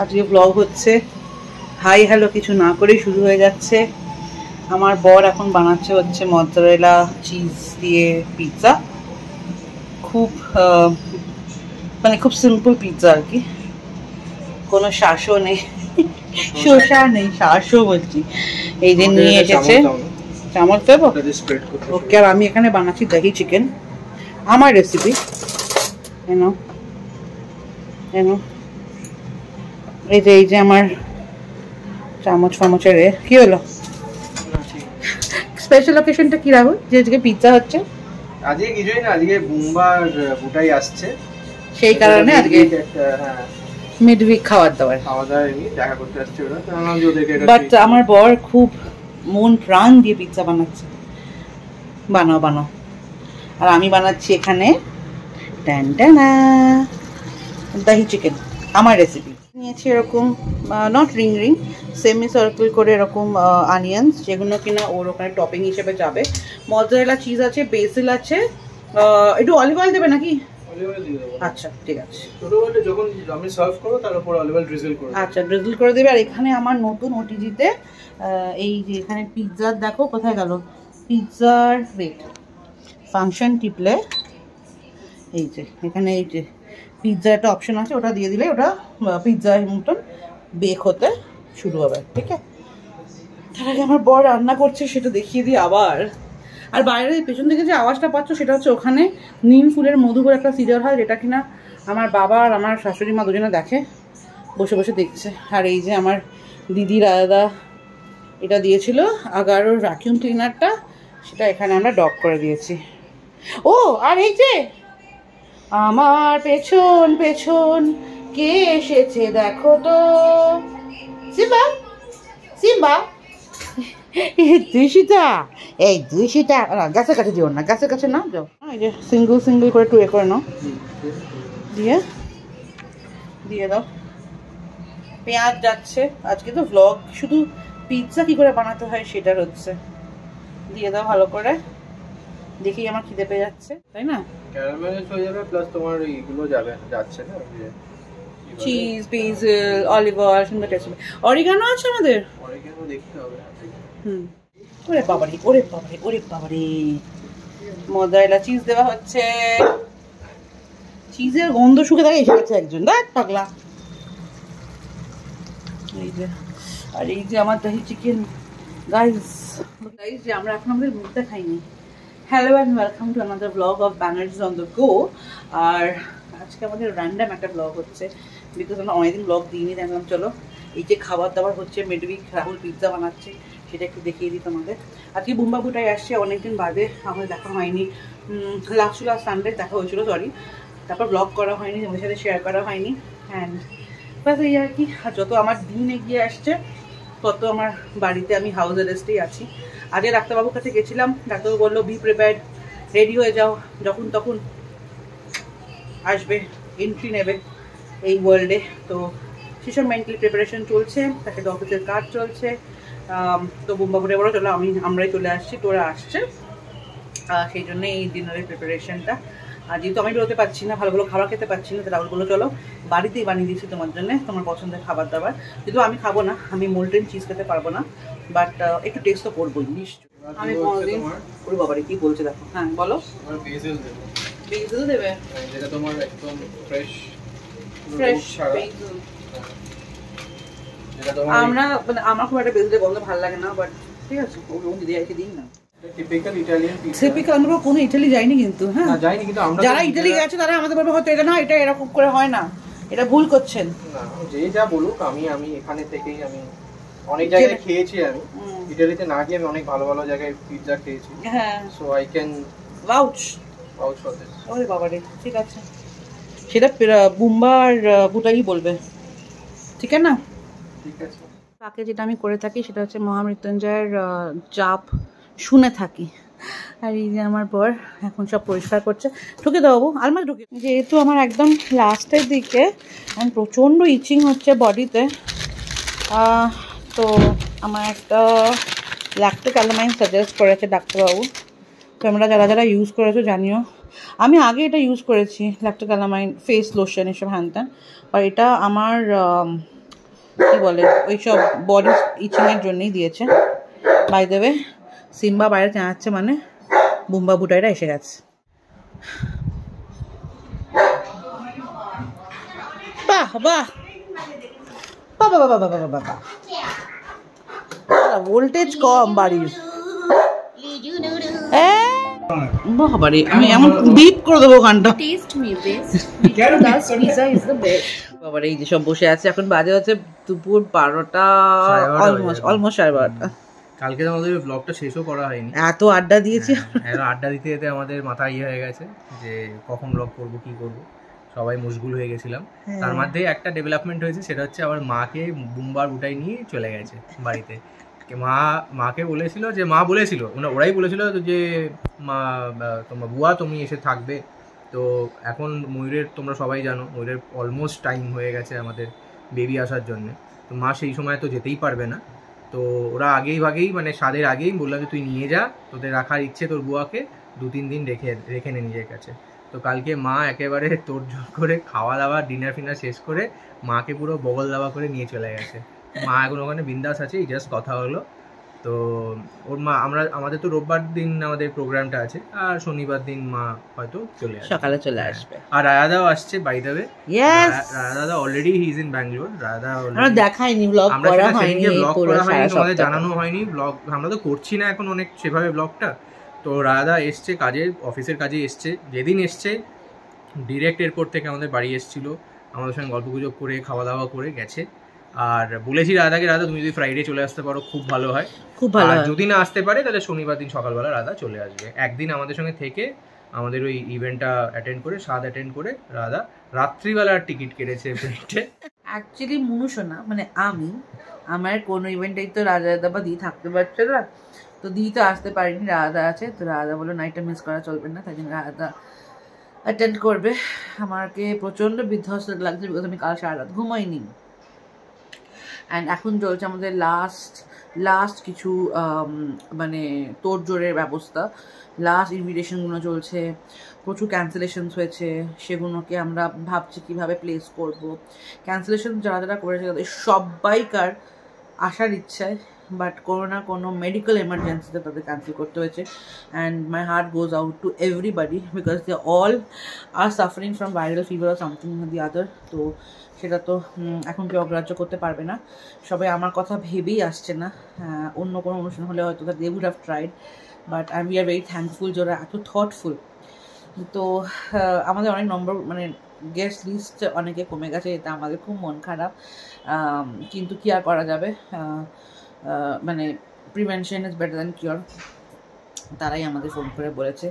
আজকে ব্লগ হচ্ছে hi hello কিছু না করেই শুরু হয়ে যাচ্ছে। আমার বর এখন বানাচ্ছে হচ্ছে মzzarella চিজ দিয়ে পিৎজা। খুব মানে খুব সিম্পল পিৎজা আর কি, কোনো শাসও নেই, শসা নেই, শাসও বলছি। এই যে নিয়ে এসেছে, চামচ দেবো? ওকে। আর আমি এখানে বানাচ্ছি দহি চিকেন, আমার রেসিপি। এনো এনো এই যে আমার চামচ ফামচের কি হলো? স্পেশাল অকেশনটা কি রাহুল, যে আজকে পিৎজা হচ্ছে? আজকে কিছুই না, আজকে বুম্বার বুটাই আসছে, সেই কারণে আজকে মিড উইক খাওয়া দাওয়া দেখা করতে আসছে ওরা। বাট আমার বর খুব মন প্রাণ দিয়ে পিৎজা বানাচ্ছে। বানাও বানাও। আর আমি বানাচ্ছি এখানে দহি চিকেন, আমার রেসিপি। নিয়েছি এরকম not ring ring, semi circle করে এরকম অনিয়ন্স, যেগুলো কিনা ওর ওখানে টপিং হিসেবে যাবে। মzzarella চিজ আছে, বেসিল আছে, একটু অলিভ অয়েল দেবে নাকি? আচ্ছা ঠিক আছে, যখন আমি সার্ভ করব তার উপর অলিভ অয়েল ড্রিজল করব। আচ্ছা ড্রিজল করে দেবে। আর এখানে আমার নতুন ওটিজিতে এই যে এখানে পিৎজার, দেখো কোথায় গেল পিৎজার, ওয়েট, ফাংশন টিপলে এই যে এখানে এই যে পিৎজা একটা অপশন আছে, ওটা দিয়ে দিলে ওটা পিৎজার মতন বেক হতে শুরু হবে। ঠিক আছে, তার আগে আমার বর রান্না করছে সেটা দেখিয়ে দিই আবার। আর বাইরে পেছন থেকে যে আওয়াজটা পাচ্ছ সেটা হচ্ছে ওখানে নিম ফুলের মধু করে একটা সিরিয়াল হয়, যেটা কিনা আমার বাবা আর আমার শাশুড়ি মা দুজনে দেখে, বসে বসে দেখছে। আর এই যে আমার দিদি দাদা এটা দিয়েছিল আগারোর ভ্যাকিউম ক্লিনারটা, সেটা এখানে আমরা ডক করে দিয়েছি। ও আর এই যে আমার পেছন পেছন কে এসেছে দেখো তো, সিম্বা সিম্বা দূষিতা, এই দূষিতা গাছের কাছে দিও না, গাছের কাছে না যাও। এই যে সিঙ্গল সিঙ্গল করে একটু করে নাও, দিয়ে দিয়ে দাও। পেঁয়াজ যাচ্ছে, আজকে তো ভ্লগ শুধু পিৎজা কি করে বানাতে হয় সেটার হচ্ছে। দিয়ে দাও ভালো করে, দেখি আমার খিদে পেয়ে যাচ্ছে, তাই না? ক্যারামেল হয়ে যাবে, প্লাস তোমার এইগুলো যাবে, যাচ্ছে না চিজ, বেসিল, অলিভ অয়েল, সুন্দর টেস্ট। অরিগানো আছে আমাদের, অরিগানো দেখতে হবে। ওরে বাবারে ওরে বাবারে ওরে বাবারে, মzzarella চিজ দেওয়া হচ্ছে। চিজের গন্ধ শুকে থাকে এসে গেছে একজন, দেখ পাগলা। এই যে আর এই যে আমার দহি চিকেন। গাইস যে আমরা এখন আমাদের মুখটা খাইনি। Hello and welcome to another blog of Banerjees on the go. আর আজকে আমাদের র্যান্ডাম একটা ব্লগ হচ্ছে, বিকজ আমরা অনেকদিন ব্লগ দিইনি। দেখলাম চলো এই যে খাবার দাবার হচ্ছে, মিডউইক রাহুল পিৎজা বানাচ্ছে, সেটা একটু দেখিয়ে দিই তোমাদের। আজকে বুম্বা বুটাই আসছে, অনেকদিন বাদে আমাদের দেখা হয়নি। লাস্ট সানডে দেখা হয়েছিল, সরি। তারপর ব্লগ করা হয়নি, তোমাদের সাথে শেয়ার করা হয়নি। অ্যান্ড বাস এই আর কি। আর যত আমার দিন এগিয়ে আসছে তত আমার বাড়িতে আমি হাউস অ্যারেস্টেই আছি। আজকে ডাক্তারবাবুর কাছে গেছিলাম, ডাক্তারবাবু বললো বি প্রিপেয়ার্ড, রেডি হয়ে যাও, যখন তখন আসবে, এন্ট্রি নেবে এই ওয়ার্ল্ডে। তো সেসব মেন্টালি প্রিপারেশন চলছে, তাকে তো অফিসের কাজ চলছে। তো বুম্বাবুরে বলো চলো আমরাই চলে আসছি, তোরা আসছে, সেই জন্য এই ডিনারের প্রিপারেশনটা। আর যেহেতু আমি বেরোতে পারছি না, ভালো ভালো খাবার খেতে পারছি না, তো রাহুল বলো চলো বাড়িতেই বানিয়ে দিচ্ছি তোমার জন্য তোমার পছন্দের খাবার দাবার। যেহেতু আমি খাবো না, আমি মোল্টেন চিজ খেতে পারবো না, বাট একটু টেস্ট তো করবোই নিশ্চয়ই। আমি কোনোদিন ওর বাবারে কি বলছে দেখো। হ্যাঁ বলো। বেসিল দেবে, যেটা তোমার একদম ফ্রেশ বেসিল। আমরা মানে আমার খুব একটা বেসিল বলতে ভালো লাগে না, বাট ঠিক আছে ওরকম দিদি আইকে দিন না। Typical Italian pizza. টিপিক্যাল, আমরা কোনো ইটালি যাইনি কিন্তু। হ্যাঁ যাইনি, কিন্তু আমরা যারা ইটালি গেছে তারা আমাদের বলবে হয়তো এটা না, এটা এরকম করে হয় না, এটা ভুল করছেন। না যে যা বলুক, আমি এখানে থেকেই আমি অনেক জায়গায় খেয়েছি। আমি ইটালিতে না গিয়ে আমি অনেক ভালো ভালো জায়গায় পিৎজা খেয়েছি। হ্যাঁ, so I can ভাউচ for this. ওরে বাবা রে, ঠিক আছে, সেটা বুম্বা আর বুটাই বলবে, ঠিক আছে না? ঠিক আছে। তাকে যেটা আমি করে থাকি সেটা হচ্ছে মহামৃত্যুঞ্জয়ের জাপ শুনে থাকি। আর এই যে আমার বর এখন সব পরিষ্কার করছে। ঢুকে দেবো আলমারি ঢুকে, যেহেতু আমার একদম লাস্টের দিকে এখন প্রচণ্ড ইচিং হচ্ছে বডিতে, তো আমার একটা ল্যাকটিক অ্যালামাইন সাজেস্ট করেছে ডাক্তারবাবু। তোমরা যারা যারা ইউজ করেছো জানিও। আমি আগে এটা ইউজ করেছি, ল্যাকটিক অ্যালামাইন ফেস লোশন এসব হ্যান ত্যান, আর এটা আমার কী বলে ওই সব বডি ইচিংয়ের জন্যই দিয়েছে। বাই দ্য ওয়ে সিম্বা বাইরে চেঁচাচ্ছে মানে বুম্বা বুটাইরা এসে গেছে। বাহ বাহ বাবা বাবা বাবা বাবা বাবা, ভোল্টেজ কম বাড়ির। বাবারে আমি এমন বিপ করে দেবো গানটা। বাবারে এই যে সব বসে আছে, এখন বাজে হচ্ছে দুপুর 12টা, অলমোস্ট 12:30। কালকে তো আমাদের ব্লগটা শেষও করা হয়নি, এত আড্ডা দিয়েছি। আড্ডা দিতে দিতে আমাদের মাথা হয়ে গেছে যে কখন ব্লগ করব কি করব, সবাই মশগুল হয়ে গেছিলাম। তার মধ্যে একটা ডেভেলপমেন্ট হয়েছে, সেটা হচ্ছে আবার মাকে বুম্বার বুটাই নিয়ে চলে গেছে বাড়িতে। মাকে বলেছিল যে ওরাই বলেছিল যে মা তোমার বুয়া তুমি এসে থাকবে। তো এখন ময়ূরের তোমরা সবাই জানো ময়ূরের অলমোস্ট টাইম হয়ে গেছে আমাদের বেবি আসার জন্য। তো মা সেই সময় তো যেতেই পারবে না। তো ওরা আগেই মানে স্বাদের আগেই বললাম যে তুই নিয়ে যা, তোদের রাখার ইচ্ছে তোর বুয়াকে 2-3 দিন রেখে নে নিজের কাছে। তো কালকে মা একেবারে তোড়জোড় করে খাওয়া দাওয়া ডিনার ফিনার শেষ করে মাকে পুরো বগল দাওয়া করে নিয়ে চলে গেছে। মা এখন ওখানে বিন্দাস আছে, এই জাস্ট কথা হলো। তো ওর মা আমাদের তো রোববার দিন আমাদের প্রোগ্রামটা আছে, আর শনিবার দিন মা হয়তো সকালে চলে আসবে। আর রায়াদাও আসছে বাই দ্য ওয়ে। রায়াদা already he is in Bangalore. রায়াদা আমরা দেখাইনি, ব্লগ করা হয়নি, তোমাদের জানানো হয়নি। ব্লগ আমরা তো করছি না এখন অনেক সেভাবে ব্লগটা। তো রায়াদা এসছে অফিসের কাজে এসছে। যেদিন এসছে ডিরেক্ট এয়ারপোর্ট থেকে আমাদের বাড়ি এসেছিল, আমাদের সঙ্গে গল্প গুজব করে খাওয়া দাওয়া করে গেছে। আর বলেছি রাধাকে, রাধা তুমি যদি ফ্রাইডে চলে আসতে পারো খুব ভালো হয়, খুব ভালো। আর যদি না আসতে পারে তাহলে শনিবার দিন সকালবেলা রাধা চলে আসবে। একদিন আমাদের সঙ্গে থেকে আমাদের ওই ইভেন্টটা অ্যাটেন্ড করে অ্যাটেন্ড করে রাধা রাত্রিবেলার টিকিট কেটেছে ফ্লাইটে। অ্যাকচুয়ালি মুনুসোনা মানে আমার কোনো ইভেন্টেই তো রাধা বা দি থাকতে পারছে না, তো দি তো আসতে পারিনি, রাধা আছে। তো রাধা বললো নাইটটা মিস করা চলবে না, তাই জন্য রাধা অ্যাটেন্ড করবে। আমাকে প্রচণ্ড বিধ্বস্ত লাগছে, বিকজ আমি কাল সারা রাত ঘুমাইনি। অ্যান্ড এখন চলছে আমাদের লাস্ট কিছু মানে তোড়জোড়ের ব্যবস্থা, লাস্ট ইনভিটেশনগুলো চলছে, প্রচুর ক্যান্সেলেশনস হয়েছে, সেগুলোকে আমরা ভাবছি কীভাবে প্লেস করব। ক্যান্সেলেশন যারা করেছে তাদের সবাইকার আসার ইচ্ছায়, বাট কোনো না কোনো মেডিকেল এমার্জেন্সিতে তাদের ক্যান্সেল করতে হয়েছে। And my heart goes out to everybody because they all are suffering from viral fever or something the other. তো সেটা তো এখন কেউ অগ্রাহ্য করতে পারবে না। সবাই আমার কথা ভেবেই আসছে না। অন্য কোনো অনুষ্ঠান হলে হয়তো they would have tried, but we are very thankful যে ওরা এত থটফুল। তো আমাদের অনেক নম্বর মানে গেস্ট লিস্ট অনেকে কমে গেছে, এটা আমাদের খুব মন খারাপ, কিন্তু কি আর করা যাবে। মানে prevention is better than cure, তারাই আমাদের ফোন করে বলেছে।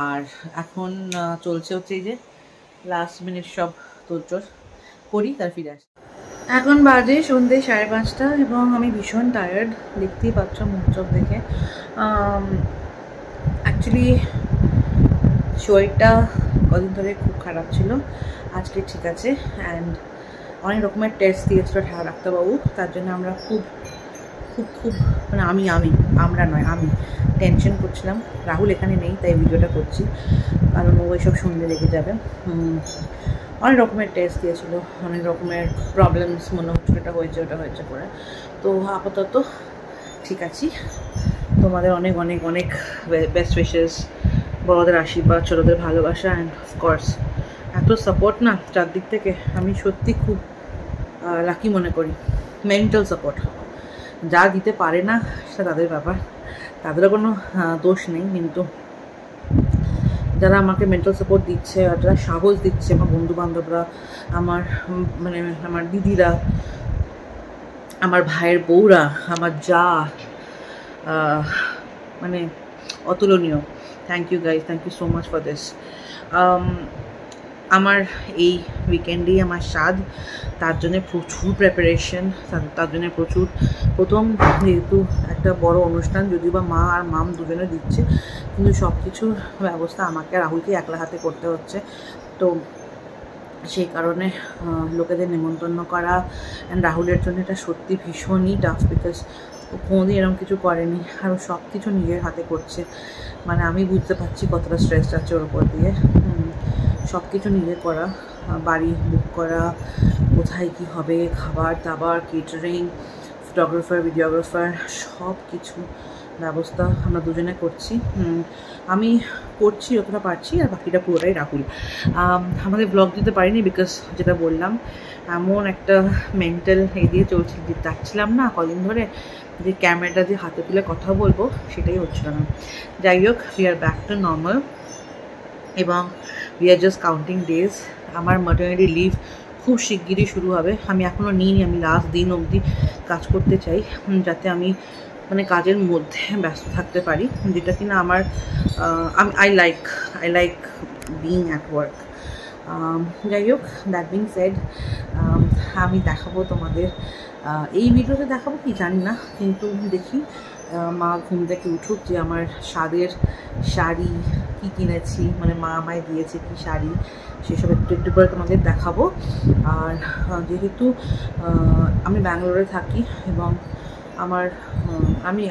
আর এখন চলছে হচ্ছে এই যে লাস্ট মিনিট সব তোড়জোড় করি, তার ফিরে আসি। এখন বাজে সন্ধ্যে 5:30 এবং আমি ভীষণ টায়ার্ড, দেখতেই পাচ্ছ মুখ চোখ দেখে। অ্যাকচুয়ালি শরীরটা কদিন ধরে খুব খারাপ ছিল, আজকে ঠিক আছে। অ্যান্ড অনেক রকমের টেস্ট দিয়েছিল ডাক্তারবাবু, তার জন্য আমরা খুব মানে আমি টেনশন করছিলাম। রাহুল এখানে নেই তাই ভিডিওটা করছি, কারণ ও এইসব শুনলে রেখে যাবে। অনেক রকমের টেস্ট দিয়েছিল, অনেক রকমের প্রবলেমস মনে হচ্ছিল এটা হয়েছে ওটা হয়েছে করে। তো আপাতত ঠিক আছি। তোমাদের অনেক অনেক অনেক বেস্ট উইশেস, বড়দের আশীর্বাদ, ছোটোদের ভালোবাসা, অ্যান্ড অফকোর্স এত সাপোর্ট না চারদিক থেকে, আমি সত্যি খুব লাকি মনে করি। মেন্টাল সাপোর্ট যা দিতে পারে না সেটা তাদের ব্যাপার, তাদেরও কোনো দোষ নেই, কিন্তু যারা আমাকে মেন্টাল সাপোর্ট দিচ্ছে আর যারা সাহস দিচ্ছে, আমার বন্ধুবান্ধবরা, আমার দিদিরা, আমার ভাইয়ের বউরা, আমার যা, মানে অতুলনীয়। Thank you guys, thank you so much for this. আমার এই উইকেন্ডেই আমার স্বাদ, তার জন্যে প্রচুর প্রিপারেশন, তার জন্যে প্রথম যেহেতু একটা বড় অনুষ্ঠান, যদিও বা মা আর মাম দুজনে দিচ্ছে, কিন্তু সব কিছুর ব্যবস্থা আমাকে রাহুলকে একলা হাতে করতে হচ্ছে। তো সেই কারণে লোকেদের নেমন্তন্ন করা অ্যান্ড রাহুলের জন্য এটা সত্যি ভীষণই টাফ, বিকজ ও কোনোদিন এরকম কিছু করেনি, আর ও সব কিছু নিজের হাতে করছে। মানে আমি বুঝতে পারছি কতটা স্ট্রেস যাচ্ছে ওর উপর দিয়ে, সব কিছু নিজে করা বাড়ি বুক করা, কোথায় কি হবে, খাবার দাবার, কেটারিং, ফটোগ্রাফার, ভিডিওগ্রাফার, সব কিছু ব্যবস্থা আমরা দুজনে করছি। আমি করছি যতটা পারছি, আর বাকিটা পুরোটাই রাহুল। আমাদের ব্লগ দিতে পারিনি বিকজ যেটা বললাম, এমন একটা মেন্টাল এদিকে চলছে, যাচ্ছিলাম না কদিন ধরে, যে ক্যামেরাটা দিয়ে হাতে তুলে কথা বলবো সেটাই হচ্ছিল না। যাই হোক, we are back to normal এবং we are just counting days. আমার ম্যাটারনিটি লিভ খুব শিগগিরই শুরু হবে। আমি এখনও নিইনি, আমি লাস্ট দিন অবধি কাজ করতে চাই, যাতে আমি মানে কাজের মধ্যে ব্যস্ত থাকতে পারি, যেটা কিনা আমার I like being at work. যাই হোক, দ্যাট বিং সেড, আমি দেখাবো তোমাদের, এই ভিডিওতে দেখাবো কি জানি না, কিন্তু দেখি মা ঘুম থেকে উঠুক যে আমার স্বাদের শাড়ি কী কিনেছি, মানে মা আমায় দিয়েছে কি শাড়ি, সেসব একটু একটু করে তোমাদের দেখাবো। আর যেহেতু আমি ব্যাঙ্গালোরে থাকি এবং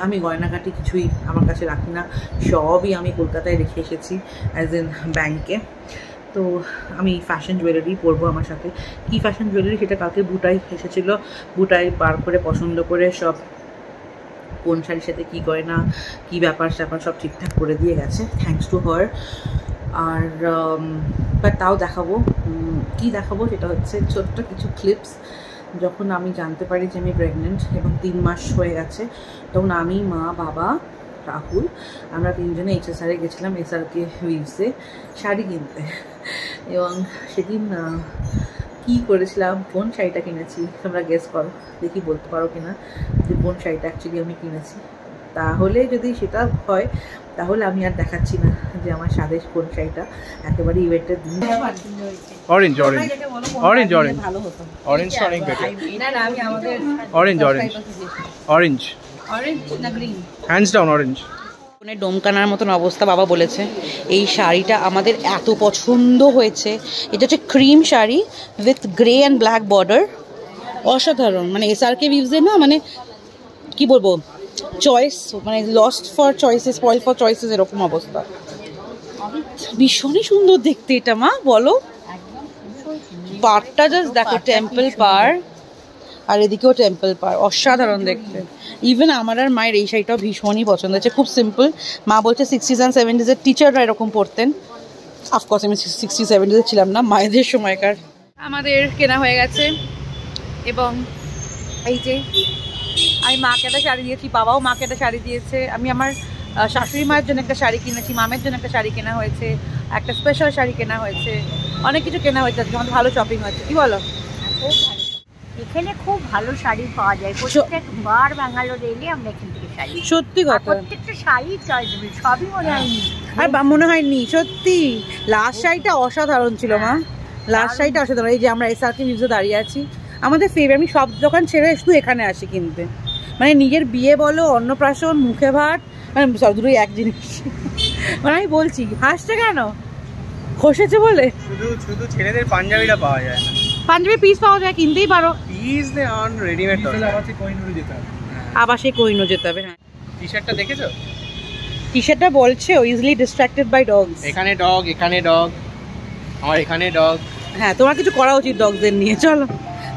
আমি গয়নাঘাটি কিছুই আমার কাছে রাখি না, সবই আমি কলকাতায় রেখে এসেছি অ্যাজ ইন ব্যাংকে। তো আমি ফ্যাশন জুয়েলারি পরবো আমার সাথে। কী ফ্যাশন জুয়েলারি সেটা কালকে বুটাই এসেছিলো, বুটাই বার করে পছন্দ করে সব কোন শাড়ির সাথে কী গয়না, কী ব্যাপার স্যাপার সব ঠিকঠাক করে দিয়ে গেছে, থ্যাঙ্কস টু হার। আর বাট তাও দেখাবো, কী দেখাবো সেটা হচ্ছে ছোট্ট কিছু ক্লিপস। যখন আমি জানতে পারি যে আমি প্রেগনেন্ট এবং 3 মাস হয়ে গেছে, তখন আমি, মা, বাবা, রাহুল, আমরা তিনজনে HSR গেছিলাম, SRK উইভসে শাড়ি কিনতে। এবং সেদিন কী করেছিলাম, কোন শাড়িটা কিনেছি তোমরা গেস করো, দেখি বলতে পারো কিনা যে কোন শাড়িটা অ্যাকচুয়ালি আমি কিনেছি। তাহলে যদি সেটা হয় তাহলে আমি আর দেখাচ্ছি না যে আমার স্বাদের কোন শাড়িটা, একেবারে ইভেন্টের দিন। অরেঞ্জ অরেঞ্জ অরেঞ্জ অরেঞ্জ ভালো হতো, অরেঞ্জ অনেক বেটার। না না, আমি আমাদের অরেঞ্জ অরেঞ্জ অরেঞ্জ অরেঞ্জ না গ্রিন, হ্যান্ডস ডাউন অরেঞ্জ। ডোমকানার মতন অবস্থা। বাবা বলেছে এই শাড়িটা আমাদের এত পছন্দ হয়েছে, এটা হচ্ছে cream sari with grey and black border, অসাধারণ। মানে SRK উইভসে না, মানে কি বলবো, চয়েস মানে lost for choices, spoil for choices, এরকম অবস্থা। ভীষণই সুন্দর দেখতে এটা, মা বলো। পাড়টা জাস্ট দেখো, টেম্পল পাড়, আর এদিকেও টেম্পল পাড়, অসাধারণ দেখতে। ইভেন আমার আর মায়ের এই শাড়িটাও ভীষণই পছন্দ হয়েছে, খুব সিম্পল। মা বলছে 60s and 70s টিচাররা এরকম পড়তেন। অফকোর্স আমি 60s 70s ছিলাম না, মায়েদের সময়কার। আমাদের কেনা হয়ে গেছে এবং এই যে আমি মাকে একটা শাড়ি দিয়েছি, বাবাও মাকে একটা শাড়ি দিয়েছে। আমি আমার শাশুড়ি মায়ের জন্য একটা শাড়ি কিনেছি, মামের জন্য একটা শাড়ি কেনা হয়েছে, একটা স্পেশাল শাড়ি কেনা হয়েছে, অনেক কিছু কেনা হয়েছে আজকে। আমাদের ভালো শপিং হয়েছে, কি বলো? এখানে খুব ভালো শাড়ি পাওয়া যায়, প্রত্যেকবার ব্যাঙ্গালোরে এলে আমরা এখান থেকে শাড়ি, সত্যি কথা, প্রত্যেকটা শাড়ি চয়েসেবল, সবই মনে হয়নি আর মনে হয়নি সত্যি। লাস্ট শাড়িটা অসাধারণ ছিল মা, লাস্ট শাড়িটা অসাধারণ। এই যে আমরা SRK উইভসে দাঁড়িয়ে আছি, আমাদের ফেভারিট। আমি সব দোকান ছেড়ে শুধু এখানে আসি কিনতে, মানে নিজের বিয়ে বলো, অন্নপ্রাশন, মুখে ভাত, মানে সব দুটোই এক জিনিস। মানে আমি বলছি, হাসছে কেন, খসেছে বলে? শুধু ছেলেদের পাঞ্জাবিটা পাওয়া যায় না, পাঞ্জাবি পিস পাওয়া যায়, কিনতেই পারো। পিস দে অন রেডিমেড, আবার সে কোহিনূর যেতে হবে। হ্যাঁ, টি-শার্টটা দেখেছো? টি-শার্টটা বলছে ইজিলি ডিস্ট্রাক্টেড বাই ডগস। এখানে ডগ, এখানে ডগ, আমার এখানে ডগ। হ্যাঁ, তোমার কিছু করা উচিত ডগদের নিয়ে। চলো,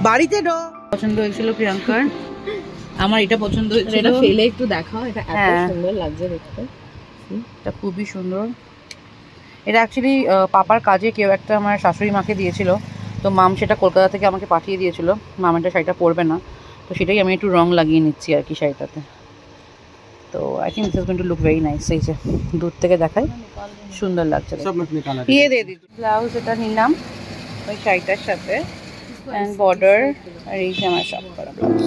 বাড়িতে ডগ পছন্দ হয়েছিল প্রিয়াঙ্কার, আমার এটা পছন্দ হয়েছিল। এটা ফেলে একটু দেখাও, এটা এত সুন্দর লাগছে দেখতে, এটা খুবই সুন্দর। এটা অ্যাকচুয়ালি পাপার কাজে কেউ একটা আমার শাশুড়ি মাকে দিয়েছিল, তো মাম সেটা কলকাতা থেকে আমাকে পাঠিয়ে দিয়েছিল। মাম এটা শাড়িটা পরবে না, তো সেটাই আমি একটু রং লাগিয়ে নিচ্ছি আর কি শাড়িটাতে। তো I think this is going to look very nice. এই যে দূর থেকে দেখাই, সুন্দর লাগছে। দিয়ে দিয়ে দিই ব্লাউজ, এটা নিলাম ওই শাড়িটার সাথে, অ্যান্ড বর্ডার, আর এই যে আমার সব করা ব্লাউজ।